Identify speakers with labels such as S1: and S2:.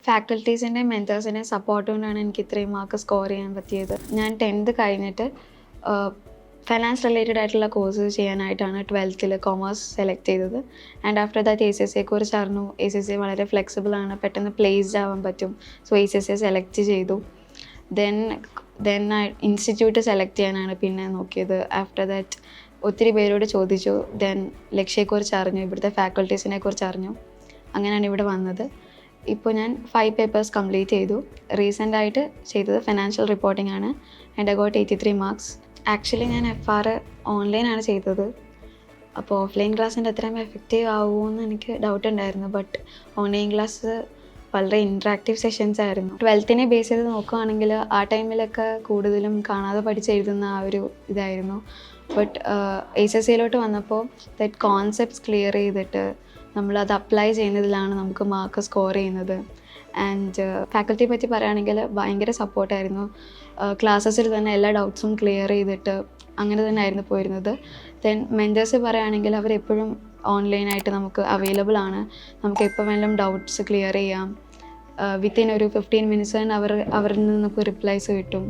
S1: ഫാക്കൽറ്റീസിൻ്റെയും മെൻറ്റേഴ്സിൻ്റെയും support കൊണ്ടാണ് എനിക്ക് ഇത്രയും മാർക്ക് സ്കോർ ചെയ്യാൻ പറ്റിയത്. ഞാൻ 10th കഴിഞ്ഞിട്ട് ഫൈനാൻസ് റിലേറ്റഡ് ആയിട്ടുള്ള കോഴ്സ് ചെയ്യാനായിട്ടാണ് 12th കൊമേഴ്സ് സെലക്ട് ചെയ്തത്. ആൻഡ് ആഫ്റ്റർ ദാറ്റ് ACCA കുറിച്ച് അറിഞ്ഞു. ACCA വളരെ ഫ്ലെക്സിബിൾ ആണ്, പെട്ടെന്ന് പ്ലേസ്ഡ് ആവാൻ പറ്റും. സോ ACCA സെലക്ട് ചെയ്തു. ദെൻ ഇൻസ്റ്റിറ്റ്യൂട്ട് സെലക്ട് ചെയ്യാനാണ് പിന്നെ നോക്കിയത്. ആഫ്റ്റർ ദാറ്റ് ഒത്തിരി പേരോട് ചോദിച്ചു. ദെൻ ലക്ഷ്യയെക്കുറിച്ച് അറിഞ്ഞു, ഇവിടുത്തെ ഫാക്കൽറ്റീസിനെ കുറിച്ച് അറിഞ്ഞു. അങ്ങനെയാണ് ഇവിടെ വന്നത്. ഇപ്പോൾ ഞാൻ 5 പേപ്പേഴ്സ് കംപ്ലീറ്റ് ചെയ്തു. റീസെൻ്റായിട്ട് ചെയ്തത് ഫിനാൻഷ്യൽ റിപ്പോർട്ടിംഗ് ആണ്. And I got 83 marks. Actually ഞാൻ FR ഓൺലൈനാണ് ചെയ്തത്. അപ്പോൾ ഓഫ്ലൈൻ ക്ലാസ്സിൻ്റെ അത്രയും എഫക്റ്റീവ് ആവുമെന്ന് എനിക്ക് ഡൗട്ട് ഉണ്ടായിരുന്നു. ബട്ട് ഓൺലൈൻ ക്ലാസ് വളരെ ഇൻട്രാക്റ്റീവ് സെഷൻസ് ആയിരുന്നു. 12th ബേസ് ചെയ്ത് നോക്കുകയാണെങ്കിൽ ആ ടൈമിലൊക്കെ കൂടുതലും കാണാതെ പഠിച്ചെഴുതുന്ന ആ ഒരു ഇതായിരുന്നു. ബട്ട് ACCA വന്നപ്പോൾ ദാറ്റ് കോൺസെപ്റ്റ്സ് ക്ലിയർ ചെയ്തിട്ട് നമ്മളത് അപ്ലൈ ചെയ്യുന്നതിലാണ് നമുക്ക് മാർക്ക് സ്കോർ ചെയ്യുന്നത്. ആൻഡ് ഫാക്കൽറ്റിയെ പറ്റി പറയുകയാണെങ്കിൽ ഭയങ്കര സപ്പോർട്ടായിരുന്നു. ക്ലാസ്സസിൽ തന്നെ എല്ലാ ഡൗട്ട്സും ക്ലിയർ ചെയ്തിട്ട് അങ്ങനെ തന്നെ ആയിരുന്നു പോയിരുന്നത്. ദെൻ മെൻറ്റേഴ്സ് പറയുകയാണെങ്കിൽ അവരെപ്പോഴും ഓൺലൈനായിട്ട് നമുക്ക് അവൈലബിൾ ആണ്. നമുക്ക് എപ്പോൾ വേണമെങ്കിലും ഡൗട്ട്സ് ക്ലിയർ ചെയ്യാം. വിത്തിൻ ഒരു 15 minutes തന്നെ അവരിൽ നിന്ന് നമുക്ക് റിപ്ലൈസ് കിട്ടും.